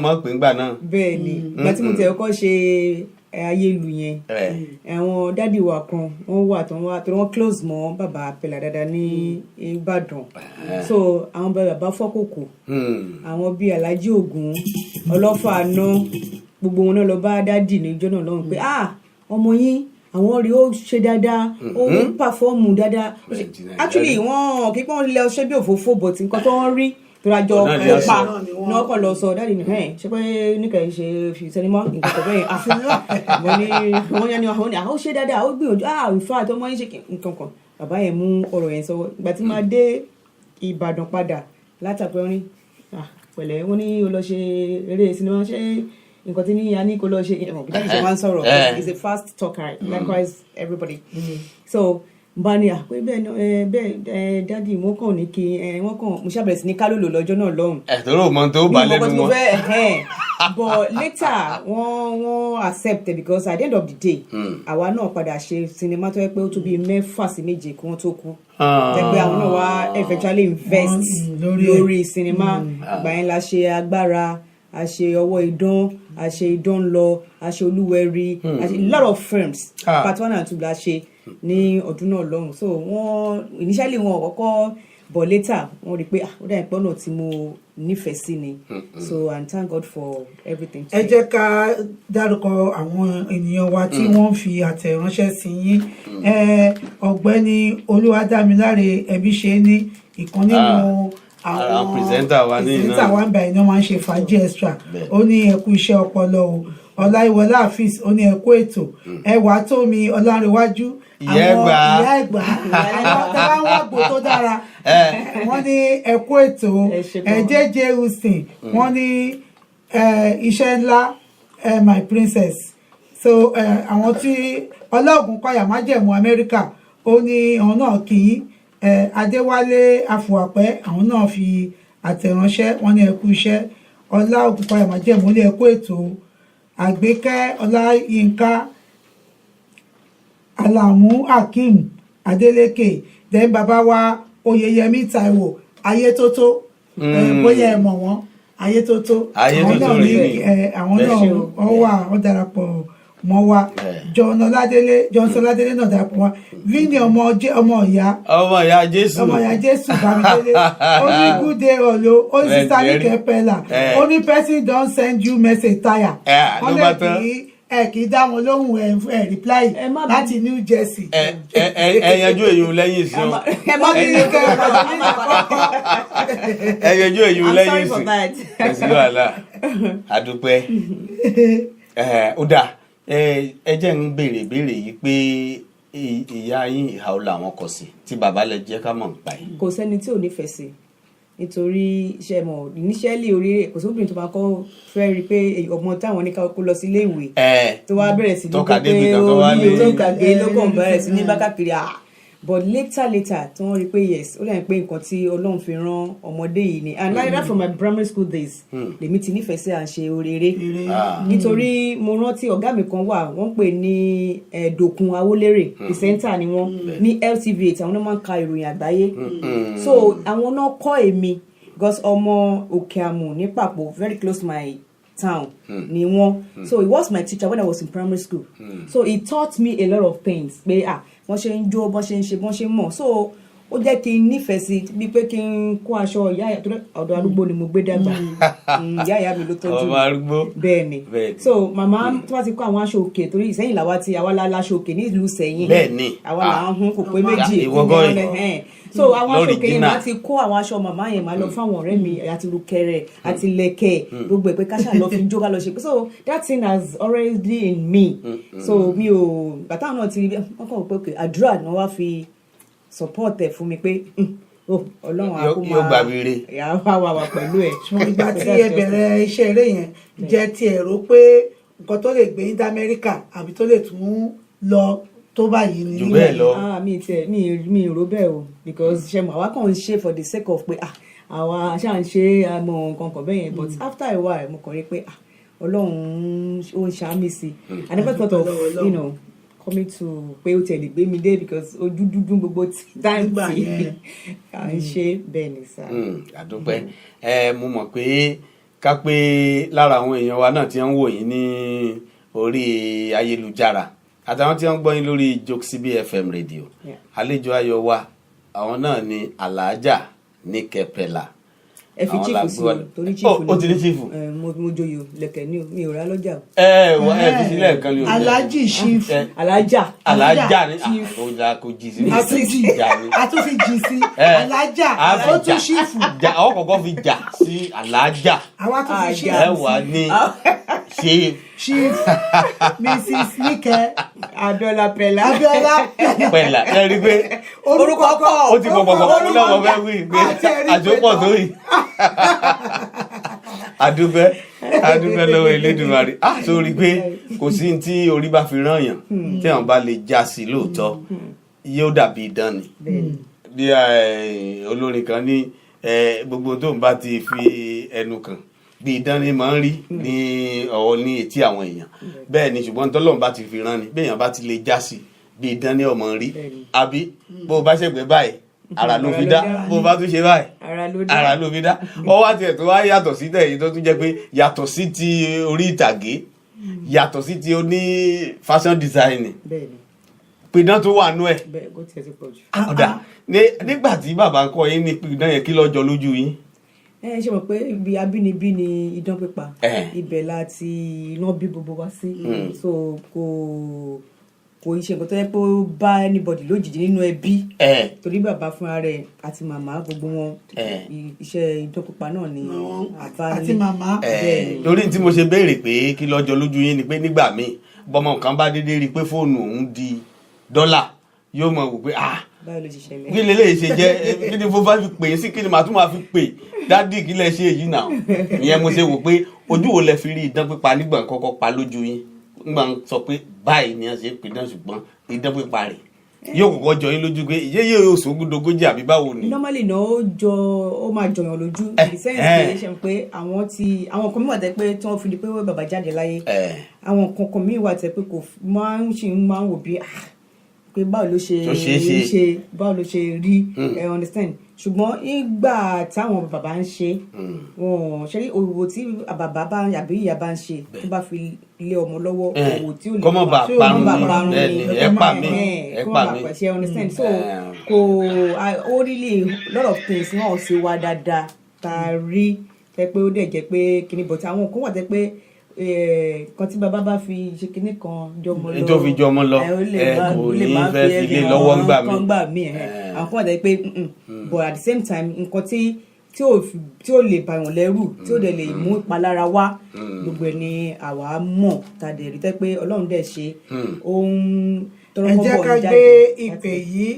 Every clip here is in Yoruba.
mọ̀ pé ńgbà náà. bẹ́ẹ̀ ni ìgbà tí mo tẹ̀ ọkọ̀ ṣe ayélu yẹn àwọn dádì wa kan wọ́n wà tó wọ́n close mọ́ bàbá Àpẹ̀là dáadáa ní Ìbàdàn so àwọn bàbá Fọ́kòkò àwọn bíi Alhaji Ògún Ọlọ́fà Àná gbogbo wọn náà lọ bá dádì níjọ́ náà lọ́hùn pé ọmọ yín àwọn rí ó ṣe dáadáa ó ń pàfọ́ọ̀mù dáadáa actually wọn kí wọ́n lè ṣe bí òfófó but nǹkan tó ń rí tọ́lájọ́ pa náà kọ́ lọ sọ dáàdì ní ṣe pé níkẹ́ ṣe fi sẹ́nimọ́ nǹkan tó bẹ́yìn wọ́n yẹn ni àwọn ṣe dáadáa ó gbìyànjú ìfà àtọmọ yín ṣe nǹkan kan bàbá yẹn mú ọ̀rọ̀ yẹn sọ ìgbà tí máa dé Ìbàdàn padà látàpẹ́ wọn ní pẹ̀lẹ́ wọn ní o lọ ṣe eré sinimá ṣe nǹkan tí ní ya ní kó lọ ṣe dáàdì ṣe máa ń sọ̀rọ̀ is a fast talker likewise everybody so bani pé bẹ́ẹ̀ dádì wọ́n kàn ní kí wọ́n kàn mo ṣàbẹ̀rẹ̀ sí ní kálòlò lọ́jọ́ náà lọ́hùn. ẹ̀tọ́rọ̀ mọ tó bá lẹ́nu wọn. but later wọ́n accept because at the end of the day àwa náà padà ṣe sinimá tó yẹ pé ó tó bíi 6 sí 7 kí wọ́n tó kú. jẹ́ pé àwọn náà wá eventually invest lórí sinimá ìgbà yẹn la ṣe Agbára a ṣe Ọwọ́ Idán a ṣe Idán Lọ a ṣe Olúwẹ̀rí a ṣe a lot of films part 1 and 2 la ṣe ní ọdún náà lọ́hùn so wọ́n initially wọn kọ́kọ́ but later wọ́n rí pé ó dà ìpọ́n náà tí mo nífẹ̀ẹ́ sí ni so and thank God for everything. ẹ jẹ́ ká dárúkọ àwọn ènìyàn wa tí wọ́n fi àtẹ̀ránṣẹ́ sí yín ọ̀gbẹ́ni Olúwadámiláre Ẹbíṣẹ́ní ìkan nínú àwọn pírẹsẹ́ńtà wa ń bá iná máa ń ṣe fàájì extra ó ní ẹ kú iṣẹ́ ọpọlọ o Ọláìwọlá Afis ó ní ẹ kú ètò ẹwà Tómi Ọlárẹ̀wájú ìyá Ẹ̀gbá àwọn tẹ́lá ń wàgbó tó dára wọ́n ní ẹ kú ètò jẹ́jẹ́ Houston wọ́n ní iṣẹ́ ńlá my princess so àwọn tí Ọlọ́ògùn Kọ́yà Májẹ̀mú Amẹ́ríkà ó ní àwọn náà kì í Adéwálé Afùwàpẹ́ àwọn náà fi àtẹ̀ránṣẹ́ wọ́n ní ẹ kú iṣẹ́ Ọlọ́ògùn Kọ́yà Májẹ̀mú ní ẹ kú ètò Àgbékẹ́ Ọláyínká Alamu Hakeem Adeleke then bàbá wa Oyeyemi Taiwo Ayétótó bóyá ẹ mọ̀ wọ́n Ayétótó àwọn náà wọ́n wà wọ́n darapọ̀ mọ́ wa Johnson Ọládélé náà darapọ̀ mọ́ Vinny ọmọ ìyá Jésù Bámidélé ó ní good day olo ó ní sister Nike Pella ó ní person don send you message tire wọ́n lè kì í dá wọn lóhùn reply láti New Jersey. ẹ yanjú èyí lẹ́yìn sí o. ẹ má bí ní kẹ́ ẹ yanjú èyí lẹ́yìn sí ẹ̀sìn wàhálà àdúpẹ́ ó dáa ẹ jẹ́ ń béèrè yìí pé ìyá yín ìhà ó làwọn kọ sí tí bàbá lè jẹ́ ká mọ̀ ń pa yìí. kò sẹ́ni tí ò nífẹ̀ẹ́ sí nítorí iṣẹ́ mọ̀ níṣẹ́lì orí kò sóbìnrin tó bá kọ́ fẹ́ rí i pé ọmọ táwọn ní ká kó lọ sí ilé ìwé tó wá bẹ̀rẹ̀ sí ní pé ó ní olóògàgbé lọ́kàn bẹ̀rẹ̀ sí ní bákàkiri but later tí wọ́n rí i pé yes ó dàbí pé nǹkan tí Ọlọ́run fi rán ọmọdé yìí ni and like from my primary school days lèmi ti nífẹ̀ẹ́ sí à ń ṣe oréré nítorí mo rántí ọ̀gá mi kan wà wọ́n pè ní Dòkun Awólérè pìsẹ́ńtà ni wọ́n ní LTV8 àwọn náà máa ń ka ìròyìn àgbáyé so àwọn náà kọ́ èmi because ọmọ Òkè Àmù ní Pàpọ̀ very close to my town ni wọ́n so he was my teacher when I was in primary school so he taught me a lot of things pé wọ́n ṣe ń jó bọ́n ṣe ń ṣe bọ́n ṣe ń mọ̀ so ó jẹ́ kí n nífẹ̀ẹ́ sí bí pé kí n kó aṣọ ìyá tó ọ̀dọ̀ arúgbó ni mo gbé dàgbà ìyá mi ló tọ́jú bẹ́ẹ̀ ni so màmá tó bá ti kó àwọn aṣọ òkè torí Ìsẹ́yìn làwa ti àwa la aṣọ òkè ní ìlú Ìsẹ́yìn àwa là ń hun kò pé méjì so àwọn aṣọ òkè yẹn máa ti kó àwọn aṣọ màmá yẹn máa lọ fáwọn ọ̀rẹ́ mi àti rúkẹrẹ àti lẹ̀kẹ̀ gbogbo ẹ̀ pé káṣà lọ fi jó ká lọ ṣe so that thing has already in me so mi ò bàtà náà ti rí wọ́n kàn pé àdúrà ni wọ́n wá fi support ẹ̀ fún mi pé Ọlọ́run àkó máa yàrá wà pẹ̀lú ẹ̀. ìgbà tí ẹ bẹ̀rẹ̀ iṣẹ́ eré yẹn jẹ́ ti ẹ̀ rò pé nǹkan tó lè gbé ní Amẹ́ríkà àbí tó lè tún lọ tó báyìí ni. jù bẹ́ẹ̀ lọ. mi rò bẹ́ẹ̀ o because ṣe mọ̀ àwa kàn ń ṣe for the sake of pé àwa ṣáà ń ṣe àmọ́ nǹkan kan bẹ́ẹ̀ yẹn but after a while mo kàn rí pé Ọlọ́run ó ń ṣàmì sí i I never thought of coming to pé ó tẹ̀lé gbé mi dé because ojú dúdú gbogbo táìmù à ń ṣe bẹ́ẹ̀ ni sá. àdúpẹ́ mo mọ̀ pé ká pé lára àwọn èèyàn wa náà tí wọ́n ń wò yín ní orí ayélujára àtàwọn tí wọ́n ń gbọ́ yín lórí Jokesibi FM rédíò àlejò ayọ̀ wa àwọn náà ni Alhaja Níkẹ́ Pẹ́lá. ẹ fi chief sí o torí chief ó ti ní chief. mo joyò lẹ̀kẹ̀ ní mi ò rà lọ́jà. ẹ fi sílẹ̀ kan ní o. Alhaji chief. Alhaja ni ọjà kò jì sí. a tún fi jì sí Alhaja ó tún chief. àwọn kọ̀ọ̀kan fi jà sí Alhaja. àwa tún fi chief. ẹ wà ní chief Mrs. Níkẹ́ Abíọ́lá Pẹ́lá. Pẹ́lá ẹ rí i pé orúkọ kọ́ ó ti pọ̀ lọ́wọ́ fẹ́ wí pé àjọpọ̀ tó yìí. adúpẹ́ lọ́wọ́ Elédùmarè sórí pé kò sí tí orí bá fi rán yàn tí àwọn bá lè já sí lóòótọ́ yóò dàbí idán ni. bí olórin kan ní gbogbo tó ń bá ti fi ẹnu kàn bí idán ni máa ń rí ní ọwọ́ ní etí àwọn èèyàn bẹ́ẹ̀ ni ṣùgbọ́n tọ́lọ́run bá ti fi rán ni béèyàn bá ti lè já sí bí idán ni ọmọ rí àbí bó o bá ṣègbè báyìí ara ló fi dá bó o bá tún ṣe báyìí ara ló fi dá ọwọ́ àti ẹ̀tọ́ wá yàtọ̀ sí tẹ̀yìn tó tún jẹ́ pé yàtọ̀ sí ti orí ìtàgé yàtọ̀ sí ti oní fashion design pidán tó wà nú ẹ̀ ọ̀dà nígbà tí bàbá ń kọ́ yín ní pidán yẹn kí lọ́jọ́ lójú yín. Ṣe mọ̀ pé ibi abínibí ni idán pípa ibẹ̀ láti iná bí gbogbo wá sí so kò ṣe nǹkan tó yẹ pé ó bá anybody lójijì nínú ẹbí torí bàbá fúnra rẹ̀ àti màmá gbogbo wọn iṣẹ́ idán pípa náà ni àti màmá. lórí tí mo ṣe béèrè pé kí lọ́jọ́ lójú yín ni pé nígbà míì bọ́mọ kan bá dédé rí i pé fóònù òun di dọ́là yóò mọ̀ wò pé kí lè ṣe jẹ́ kí ni mo bá fi pè é sí kí ni màá tún máa fi pè dádì kí lẹ ṣe èyí náà ìyẹn mo ṣe wò pé ojú wo lẹ fi rí idán pípa nígbà kọ́kọ́ pa lójú yín nígbà sọ pé báyìí ni a ṣe pè náà ṣùgbọ́n idán pípa rẹ̀ yóò kọ́kọ́ jọ yín lójú pé ìyẹ́ yóò sógúndogójì àbí báwo ni. normally náà ó máa jọyàn lójú in the sense pé ṣe pé àwọn kan mi wà tẹ́ pé tí wọ́n fi di pé bàbá jáde láyé àwọn kankan mi wà tẹ́ pé kò máa ń wò bí pé báwo ló ṣe báwo ló ṣe rí ẹ understand ṣùgbọ́n ìgbà táwọn bàbá ń ṣe wọn ṣe rí òwò tí bàbá bá àbí ìyá bá ń ṣe tó bá fi lé ọmọ lọ́wọ́ òwò tí ò lè kọ́mọ̀ bá parun ni ẹ pa mí ṣe understand so kò ó really lot of things náà ṣe wá dáadáa tá a rí tẹ́ pé ó dẹ̀ jẹ́ pé kíní bọ̀ tí àwọn kan wà tẹ́ pé kan tí bàbá bá fi ṣe kinní kan jọmọ lọ tó fi jọmọ lọ kò ní fẹ́ fi lé lọ́wọ́ ńgbà mí àwọn kan wà tẹ́ pé but at the same time nǹkan tí ò lè bàyàn lẹ́rù tí ò dẹ̀ lè mú ìpalára wá gbogbo ẹ̀ ni àwa mọ̀ tàdé rí tẹ́ pé Ọlọ́run dẹ̀ ṣe ohun ẹ jẹ́ ká gbé ìpè yìí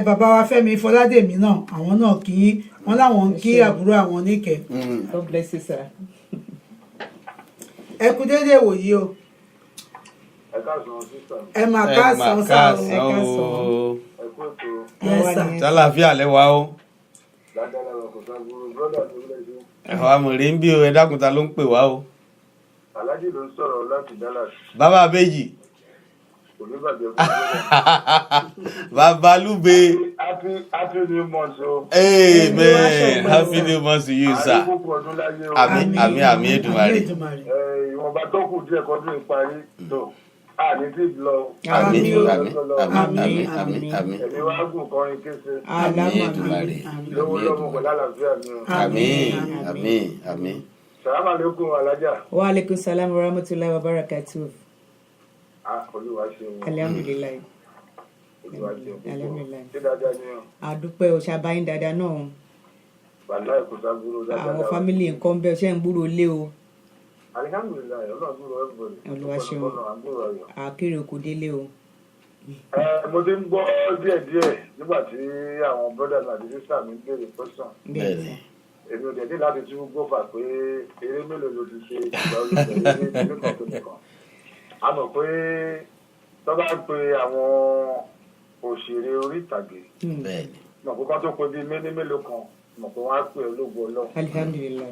bàbá wa Fẹ́mi Fọládèmí náà àwọn náà kí wọ́n láwọn kí àbúrò àwọn Níkẹ́. God bless you sir. ẹ kú déédéé wòyí o. ẹ máa káàsán sáà o. sálàáfíà lẹ́wà o. àwọn amòrè ń bí o ẹ dákun ta ló ń pè wá o. Alhaji ló ń sọ̀rọ̀ láti Dallas. bàbá abéjì. bàbá lúbe. happy new month o. amen happy new month to you sir. àmín Èdùmàrè. ìwọ̀nba tó kù díẹ̀ kọ́dún ìparí tó àní tí lọ. àmín ẹ̀mí wá gùn kọrin kése. àmín Èdùmàrè. lówó lọ́mọ pẹ̀lú àlàáfíà mi o. àmín. Salaam alaikum Alhaja. Wa alaikum salam wa rahmatullahi wa barakatuh. Olúwa ṣeun. Alhamdulillah. Olúwa ṣeun. Alhamdulillah. Ṣé dáadáa ni o? Àdúpẹ́ o ṣàbáyín dáadáa náà. Bàlá ẹ̀kọ́ sábúrò dáadáa. Àwọn fámìlì nǹkan bẹ́ẹ̀ ṣe ń gbúrò lé o. Alhamdulillah Ọlọ́run gbúrò everybody. Olúwa ṣeun. Àkèrè kò délé o. Mo ti ń gbọ́ díẹ̀díẹ̀ nígbà tí àwọn brothers àti sisters mi ń béèrè question. Bẹ́ẹ̀ni. Èmi ò dẹ̀ ní láti tún gbófà pé eré mélòó ló ti ṣe ìgbà olùsọ̀rọ̀ eré nìkan tó nìkan. A mọ̀ pé tó bá ń pe àwọn òṣèré orí ìtàgé mọ̀ pé kán tó pe bíi méní mélòó kan mọ̀ pé wọ́n á pè ológo Ọlọ́run. Alhamdulillah.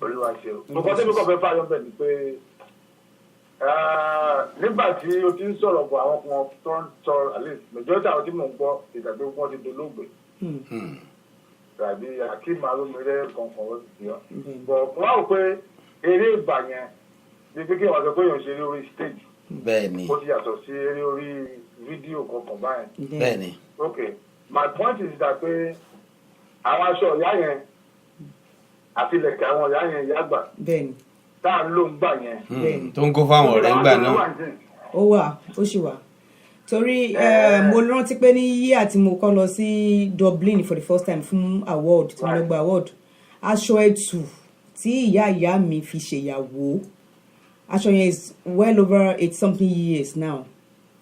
Olúwa ṣe o. Nǹkan tí mi kàn fẹ́ fààyàn bẹ̀ ni pé nígbà tí o ti ń sọ̀rọ̀ bọ̀ àwọn kan tó ń sọ at least majority àwọn tí mò ń gbọ́ ìgbàgbé wọn ti dolóògbé. tàbí Akeem Aromire kankan ó ti yọ. bọ̀ wọ́n á rò pé eré ìgbà yẹn bí pé kí wọ́n sọ pé èèyàn ṣe eré orí stage. bẹ́ẹ̀ni. ó ti yàtọ̀ sí eré orí fídíò kankan báyẹn. bẹ́ẹ̀ni. okay my point is that pé àwọn aṣọ ìyá yẹn àti ilẹ̀kẹ̀ àwọn ìyá yẹn ìyá àgbà tá à ń lò ń gbà yẹn. tó ń kó fáwọn ọ̀rẹ́ ń gbà náà. ó wà ó sì wà torí mo rántí pé ní yíyà tí mo kọ́ lọ sí Dublin for the first time fún award tí mo lọ gba award aṣọ ẹ̀tù tí ìyá mi fi ṣèyàwó aṣọ yẹn is well over 80-something years now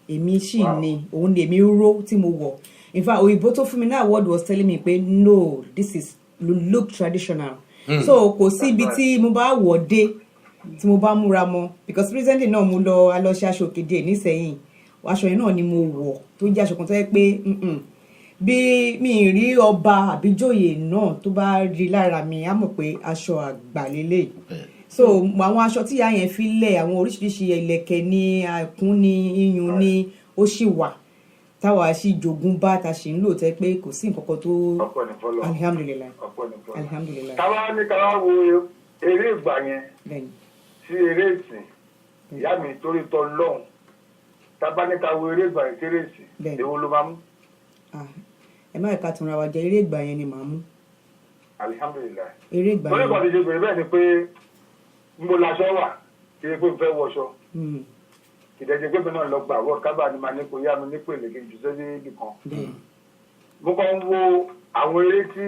èmi sì ni òun ni èmi ró tí mo wọ̀ in fact òyìnbó tó fún mi ní award was telling me pé no this is look traditional so kò sí ibi tí mo bá wọ̀ dé tí mo bá múra mọ́ because recently náà mo lọ alọ́ṣẹ́ aṣọ òkèdè nísẹ̀yìn aṣọ yẹn náà ni mo wọ̀ tó jẹ́ aṣọ kan tó yẹ pé bí mi rí ọba àbíjòyè náà tó bá rí lára mi á mọ̀ pé aṣọ àgbà lélẹ̀ so àwọn aṣọ tí ìyá yẹn fi lẹ̀ àwọn oríṣiríṣi ìlẹ̀kẹ̀ ní àkún ní iyùn ní ó sì wà táwa sì jogún bá ta sì ń lò tẹ́ pé kò sí nǹkan kan tó alihamudulilayi alihamudulilayi. táwa ní káwá wo eré ìgbà yẹn sí eré ìsìn ìyá mi torí tọ lọ́hùn tábà ní ká wo eré ìgbà yẹn kéré sí èwo ló máa mú. ẹ má ẹ̀ka tún ra wa jẹ eré ìgbà yẹn ni màá mú. alihamudulilayi. eré ìgbà yẹn. lórí ìkànnì ṣe bẹ̀rẹ̀ bẹ́ẹ̀ ni pé mo laṣọ wà kí ẹ pé mo fẹ́ wọṣọ. ìdẹ́jẹ́ pé mi náà lọ gbà wọ́n kábà ni màá ní kó yá mi ní pèlè kí n jù sẹ́yìn ibì kan. mo kàn ń wo àwọn eré tí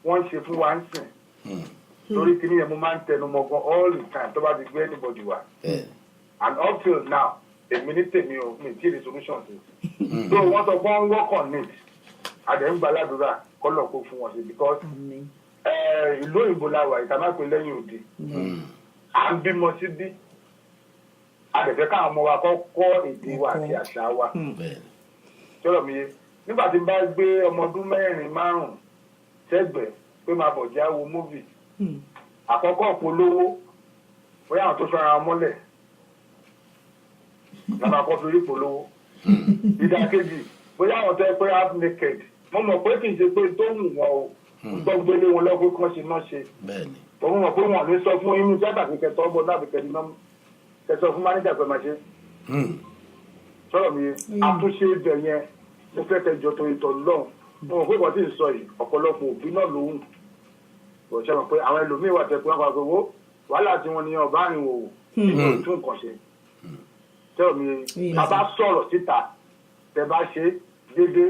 wọ́n ṣe fún wa ń sìn. torí kí nìyẹn mo máa ń tẹnu mọ́ gan all the time tó bá ti gbé anybody wá. and up till now èmi ní tèmi o mi tí ì solution sí. so wọ́n sọ fún work on it àdéhùn gbàládùra kọ́lọ̀ kó fún wọn sí because ìlú òyìnbó la wà ìta máa pè lẹ́yìn òde à ń bímọ síbí àdẹ̀fẹ́ káwọn ọmọ wa kọ́ èdè wa àti àṣà wa sọ̀rọ̀ mi yé nígbà tí n bá gbé ọmọ ọdún 4-5 sẹ́gbẹ̀ẹ́ pé máa bọ̀ já wo móvì àkọ́kọ́ polówó bóyá àwọn tó fẹ́ra wọn mọ́lẹ̀ lábà kọ́ torí polówó ìdàkejì bóyá àwọn tó yẹ pé half naked mo mọ̀ pé kì í ṣe pé tó wù wọn o gbọ́ gbélé wọn lọ́gbé kán ṣe náà ṣe mo mọ̀ pé wọn ò ní sọ fún inú jábà kíkẹ́ tó bọ́ láti kẹ́ni náà kẹsọ fún mánéjà pé máa ṣe sọ̀rọ̀ mi àtúnṣe ibẹ̀ yẹn mo fẹ́ kẹjọ tó ìtọ̀ lọ́hùn mo mọ̀ pé wọ́n ti sọ yìí ọ̀pọ̀lọpọ̀ òbí náà lòun kò ṣe mọ̀ pé àwọn ẹlòmíín wà tẹ̀kọ́ wọn kò wó wàhálà tí wọ́n ní ọba àrùn òwò nínú tún nǹkan ṣe sọ̀rọ̀ mi bàbá sọ̀rọ̀ síta tẹ bá ṣe dédé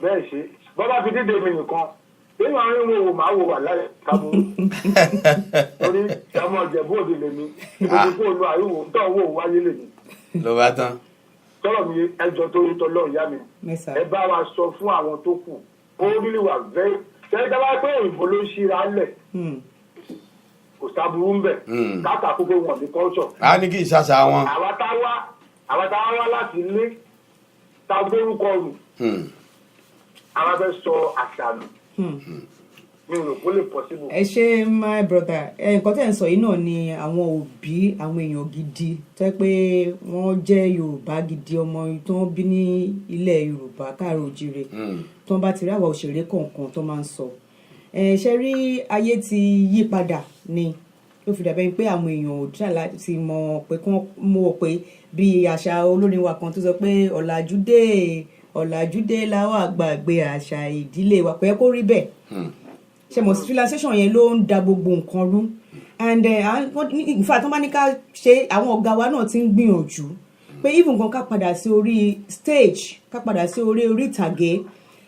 bẹ́ẹ̀ ṣe bọ́bá fi dédé mi nìkan lẹ́yìn àwọn ìwé òwò máa wò wà láyé kábò torí ọmọ ìjẹ̀bú òde lèmi ìbòjú kó lu àríwò ń tọ́ owó wáyé lèmi. ló bá tán. sọ̀rọ̀ mi ẹjọ́ tó ń tọ́lọ́ ìyá mi ẹ bá wa sọ fún àwọn tó kù ó rí wà bẹ́ẹ̀ ṣẹ́ni dábàá pé òyìnbó ló ń ṣíra lẹ̀ kò sábúrú ń bẹ̀ káàkà kókó wọn ní culture. a ní kí ìṣàṣà wọn. àwa tá a wá láti ilé tá a gbórúkọ rù àwa fẹ́ sọ àṣà nù. ẹ ṣe my brother nǹkan tẹ́ ń sọ yìí náà ni àwọn òbí àwọn èèyàn gidi tó yẹ pé wọ́n jẹ́ Yorùbá gidi ọmọ tó ń bí ní ilẹ̀ Yorùbá káàárọ̀ oòjíire tó ń bá ti rí àwọn òṣèré kọ̀ọ̀kan tó máa ń sọ ṣe rí ayé ti yí padà ni ló fi dàbẹ́ pé àwọn èèyàn ò dá láti mọ̀ pé kán mọ̀ pé bí àṣà olórin wa kan tó sọ pé ọ̀làjú dé láwọn àgbàgbé àṣà ìdílé wa pé kó rí bẹ́ẹ̀ ṣe mọ̀ civilization yẹn ló ń da gbogbo nǹkan rú and in fact wọ́n bá ní ká ṣe àwọn ọ̀gá wa náà ti ń gbìyànjú pé even nǹkan ká padà sí orí stage ká padà sí orí ìtàgé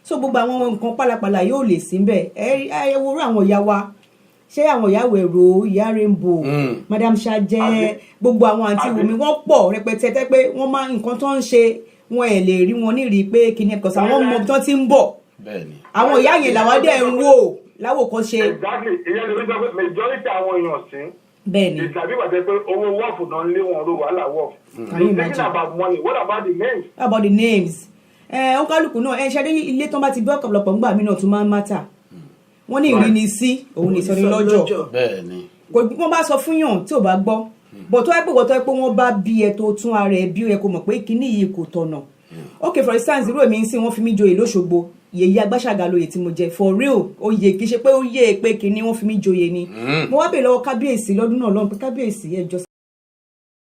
so gbogbo àwọn nǹkan pálapàla yóò lè sí bẹ́ẹ̀ ẹ worú àwọn ìyá wa ṣé àwọn ìyá Wẹ̀rọ ìyá Rainbow Madam Ṣàjẹ́ gbogbo àwọn àǹtí Wùmí wọ́n pọ̀ rẹpẹtẹ tẹ́ pé wọ́n máa nǹkan tó ń ṣe wọn ẹ̀ lè rí wọn nírìí pé kìnìún ẹ̀kọ́ sàwọn ọmọ tó ti ń bọ̀ àwọn ìyá yẹn làwọn dẹ̀ ń wò láwòkọ́ ṣe. exactly ìyẹn ló ń sọ pé majority àwọn èèyàn sí. bẹ́ẹ̀ni ìtàbí wà jẹ́ pé owó wọ́ọ̀fù náà ń lé wọn ro wàhálà wọ́ọ̀fù. thinking about money what about the names. about the names ọkàlùkù náà ṣe dé ilé tó bá ti bí ọ̀pọ̀lọpọ̀ ńgbà mí náà tún máa ń mátà wọ́n ní ìrínisí òun ní ìsọnilọ́jọ̀ bẹ́ẹ̀ni. wọ́n bá sọ fún yàn tí ò bá gbọ́ bọ̀ tó ẹ pé wọ́n bá bí ẹ tó tún ara ẹ bí ẹ kò mọ̀ pé kíní yìí kò tọ̀nà okay for instance irú èmi ń sìn wọ́n fi mí joyè lóṣogbo yèyé Agbáṣàga lóye tí mo jẹ for real oyè kì í ṣe pé ó yé pé kí ni wọ́n fi mí joyè ni mo wá bèèrè lọ́wọ́ kábíyèsí lọ́dún náà lọ́run pé kábíyèsí ẹjọ́